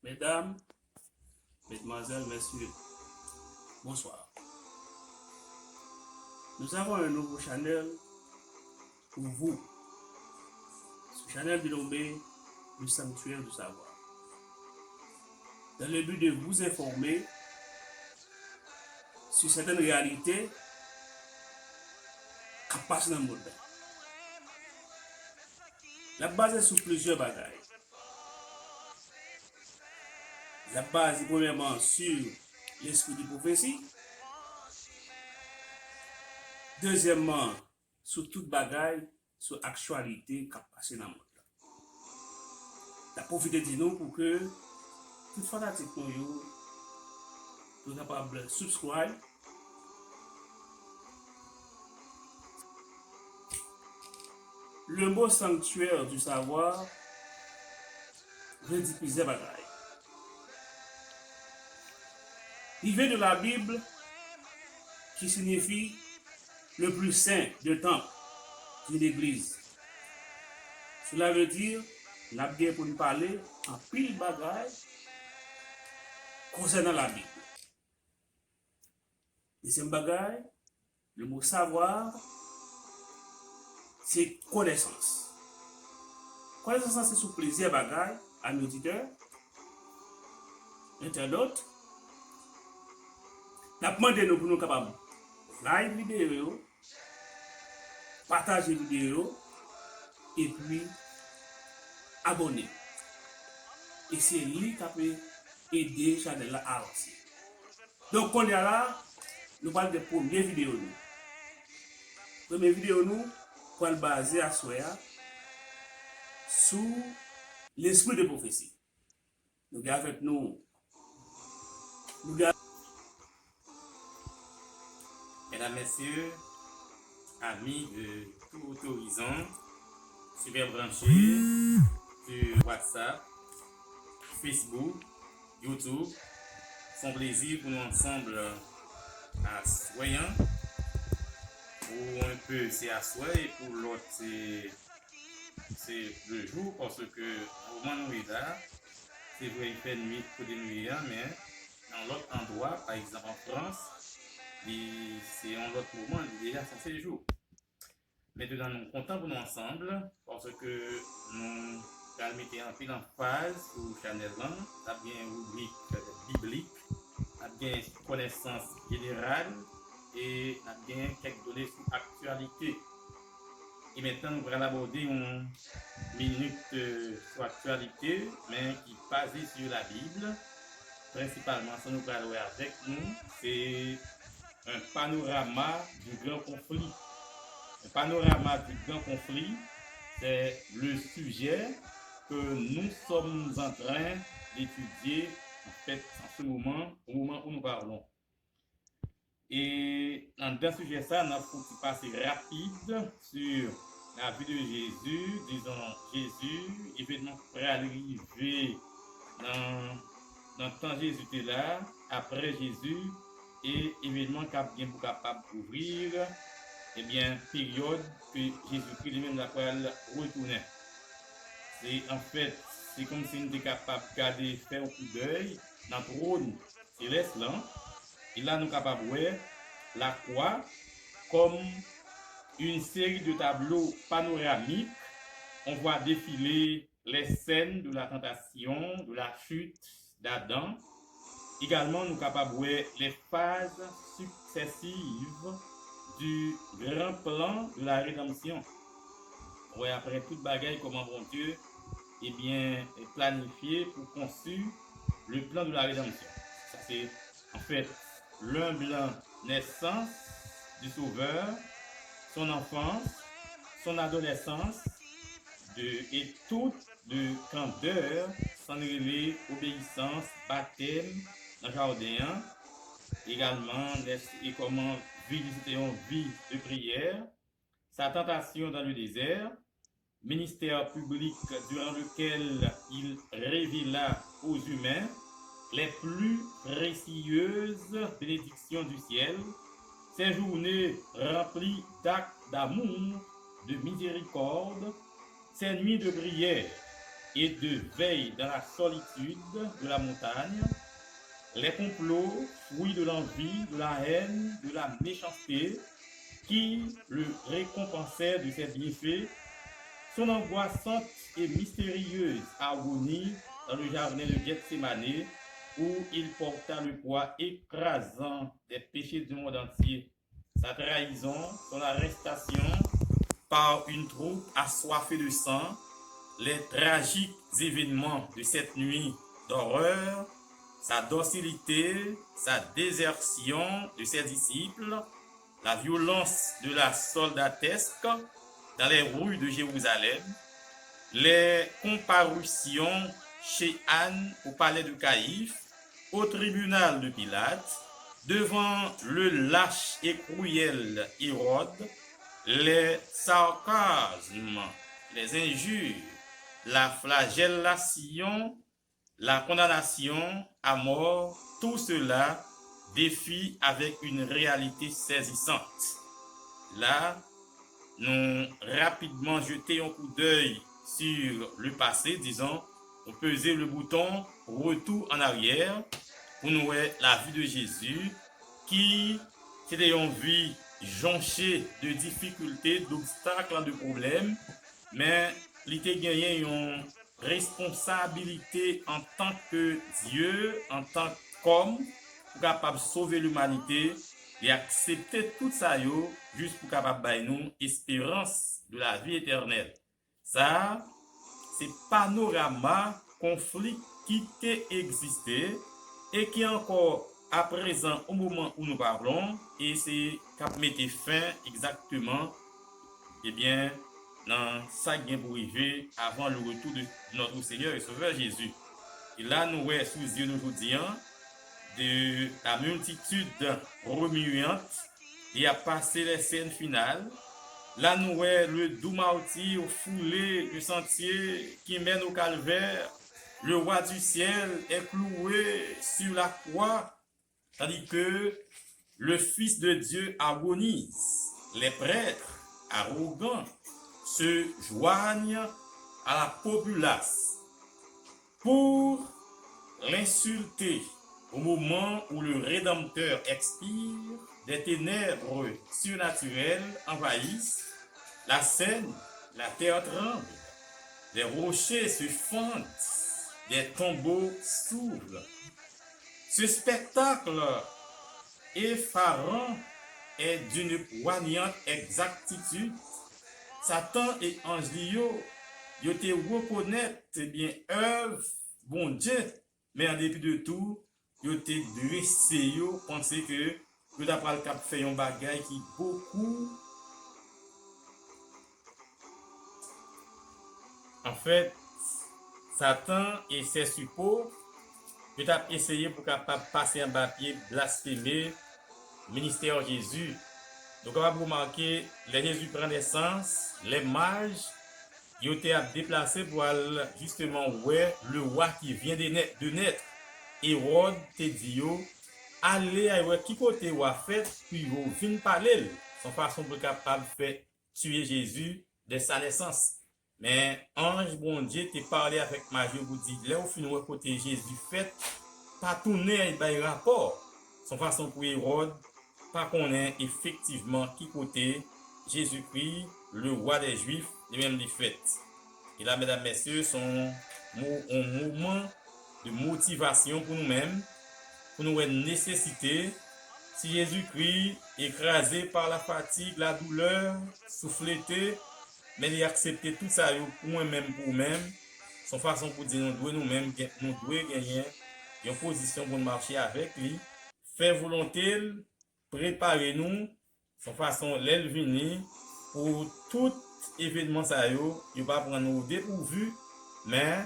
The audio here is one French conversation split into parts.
Mesdames, Mesdemoiselles, Messieurs, bonsoir. Nous avons un nouveau channel pour vous. Ce channel dénommé le Sanctuaire du Savoir. Dans le but de vous informer sur certaines réalités qui passent dans le monde. La base est sur plusieurs bagages. La base est premièrement sur l'esprit de prophétie. Deuxièmement, sur toute bagaille, sur l'actualité qui a passé dans le monde. La profité de nous pour que toute fanatique pour vous, vous capable de subscribe. Le mot sanctuaire du savoir veut dire plusieurs bagailles. Il vient de la Bible qui signifie le plus saint de temple d'une église. Cela veut dire, la Bible pour nous parler en pile bagaille concernant la Bible. Deuxième bagaille, le mot savoir, c'est connaissance. Connaissance, c'est sous plaisir bagaille à nos auditeurs, internautes. Nous demandé nous pour nous capables live vidéo, partager vidéo et puis abonner. Et c'est lui qui peut aider Chanel à avancer. Donc on est là, nous parlons de première vidéo nous. Première vidéo nous pour le baser à soi sous l'esprit de prophétie. Nous avons avec nous. Mesdames, Messieurs, amis de tout horizon, super branchés sur WhatsApp, Facebook, YouTube, c'est un plaisir pour nous ensemble à soyons. Pour un peu c'est à soi et pour l'autre c'est le jour parce que au moment où il est là, c'est vrai il fait nuit pour des nuits, mais dans l'autre endroit, par exemple en France, c'est un autre moment, il est déjà censé jour. Maintenant, nous sommes contents pour nous ensemble parce que nous allons mettre en pile en phase sur Chanel 1, a bien rubrique biblique, a bien connaissance générale et a bien quelques données sur l'actualité. Et maintenant, nous allons aborder une minute sur l'actualité, mais qui est basée sur la Bible. Principalement, ce que nous allons voir avec nous, c'est un panorama du grand conflit. Un panorama du grand conflit, c'est le sujet que nous sommes en train d'étudier en fait en ce moment, au moment où nous parlons. Et dans ce sujet, ça, nous avons passer rapide sur la vie de Jésus, disons Jésus, événement prêt à arriver dans le temps Jésus était là, après Jésus, et événement qui a bien pour capable d'ouvrir, eh bien, période que Jésus-Christ lui-même la retourner. C'est en fait, c'est comme si nous étions capables de garder, faire un coup d'œil dans le trône céleste là, et là nous sommes capables de voir la croix comme une série de tableaux panoramiques. On voit défiler les scènes de la tentation, de la chute d'Adam. Également, nous sommes capables de voir les phases successives du grand plan de la rédemption. Ouais, après toute bagaille, comment bon Dieu eh bien, est planifié pour conçu le plan de la rédemption. Ça, c'est en fait l'humble naissance du Sauveur, son enfance, son adolescence, et toute de candeur, sans révéler obéissance, baptême dans le jardin, également et comment vivre une vie de prière, sa tentation dans le désert, ministère public durant lequel il révéla aux humains les plus précieuses bénédictions du ciel, ces journées remplies d'actes d'amour, de miséricorde, ces nuits de prière, et de veille dans la solitude de la montagne, les complots, fruits de l'envie, de la haine, de la méchanceté, qui le récompensaient de ses bienfaits, son angoissante et mystérieuse agonie dans le jardin de Gethsémané, où il porta le poids écrasant des péchés du monde entier, sa trahison, son arrestation par une troupe assoiffée de sang, les tragiques événements de cette nuit d'horreur, sa docilité, sa désertion de ses disciples, la violence de la soldatesque dans les rues de Jérusalem, les comparutions chez Anne au palais de Caïphe, au tribunal de Pilate, devant le lâche et cruel Hérode, les sarcasmes, les injures, la flagellation, la condamnation à mort, tout cela défie avec une réalité saisissante. Là, nous rapidement jeter un coup d'œil sur le passé, disons, on peser le bouton retour en arrière pour nous voir la vie de Jésus qui c'était une vie jonchée de difficultés, d'obstacles, de problèmes, mais il était gagné une responsabilité en tant que Dieu, en tant qu'homme, pour capable de sauver l'humanité et accepter tout ça juste pour capable de nous espérance de la vie éternelle. Ça, c'est panorama conflit qui a existé et qui encore à présent au moment où nous parlons et c'est qui mettait fin exactement eh bien dans ça qui est pour arriver avant le retour de notre Seigneur et Sauveur Jésus. Et là nous voyons sous les yeux d'aujourd'hui de la multitude remuante et à passer les scènes finales. Là nous voyons le doux martyr foulé le sentier qui mène au calvaire. Le roi du ciel est cloué sur la croix, tandis que le Fils de Dieu agonise. Les prêtres arrogants se joignent à la populace pour l'insulter au moment où le Rédempteur expire. Des ténèbres surnaturelles envahissent la scène, la terre tremble, des rochers se fendent, des tombeaux s'ouvrent. Ce spectacle effarant est d'une poignante exactitude. Satan et Angelio, ils te reconnaissent bien œuvre, bon Dieu, mais en dépit de tout, ils te dressé, penser que vous d'après le cap fait un bagage qui beaucoup. En fait, Satan et ses suppôts, ils ont essayé pour capable passer un papier blasphémer ministère Jésus. Donc, on va remarquer, les Jésus prend naissance, les mages, ils ont été déplacés pour aller justement ouais, le roi qui vient de naître. Hérode te dit, allez à qui côté roi fait, puis vous venez parler. Son façon pour capable de faire tuer Jésus dès sa naissance. Mais ange bon Dieu te parlé avec Marie vous dit, là au fin côté Jésus fait, pas tourner à rapport. Son façon pour Hérode, pas connaît effectivement qui côté Jésus-Christ, le roi des Juifs, les mêmes les fêtes. Et là, mesdames, messieurs, sont un mouvement de motivation pour nous-mêmes, pour nous nécessiter. Si Jésus-Christ, écrasé par la fatigue, la douleur, souffleté, mais il a accepté tout ça pour moi-même, pour nous-mêmes, son façon pour dire nous-mêmes, nous devons gagner une position pour marcher avec lui, faire volonté, préparez-nous, son façon l'aile venir pour tout événement ça il va prendre nous dépourvu, mais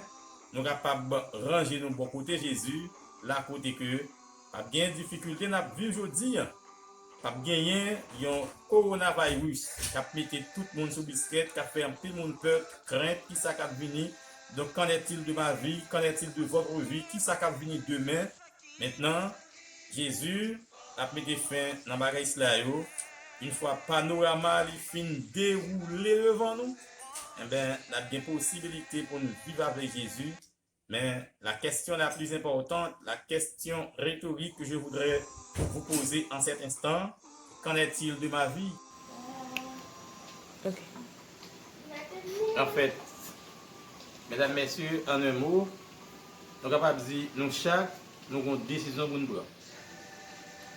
nous capables de ranger nous pour côté Jésus, là côté que pas bien difficulté n'a vivre aujourd'hui, pas gagner un coronavirus qui a mis tout le monde sous biscuit, qui a fait un petit monde peur, crainte qui ça va venir. Donc qu'en est-il de ma vie, qu'en est-il de votre vie, qui ça va venir demain? Maintenant, Jésus a mis fin dans bagage là une fois panorama il fin déroulé devant nous, eh bien, on a bien possibilité pour nous vivre avec Jésus. Mais la question la plus importante, la question rhétorique que je voudrais vous poser en cet instant, qu'en est-il de ma vie? Ok. En fait, mesdames, messieurs, en un mot, nous sommes capables de dire, nous chaque, nous avons une décision pour nous prendre.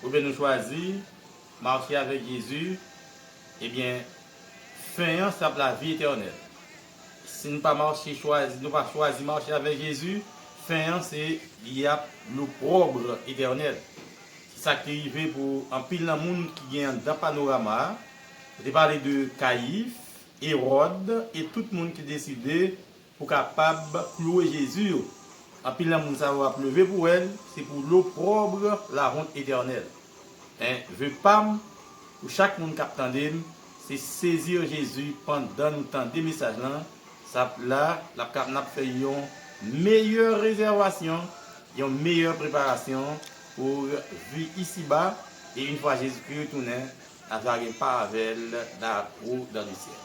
Ou bien nous choisir, marcher avec Jésus, eh bien, fin, ça la vie éternelle. Si nous pas marcher, nous pas choisir marcher avec Jésus, fin, c'est il y a l'opprobre éternel. C'est ça qui est arrivé pour un pile de monde qui vient dans le panorama. Je parler de Caïphe, Hérode et tout le monde qui décidait pour capable clouer Jésus. En pile de monde ça va pleuver pour elle, c'est pour l'opprobre, la honte éternelle. Je pas pour chaque monde qui attend, c'est saisir Jésus pendant nous temps des messages là. Ça là, la fait une meilleure réservation, une meilleure préparation pour vivre ici-bas et une fois Jésus-Christ retourné, avec un paravel dans le ciel.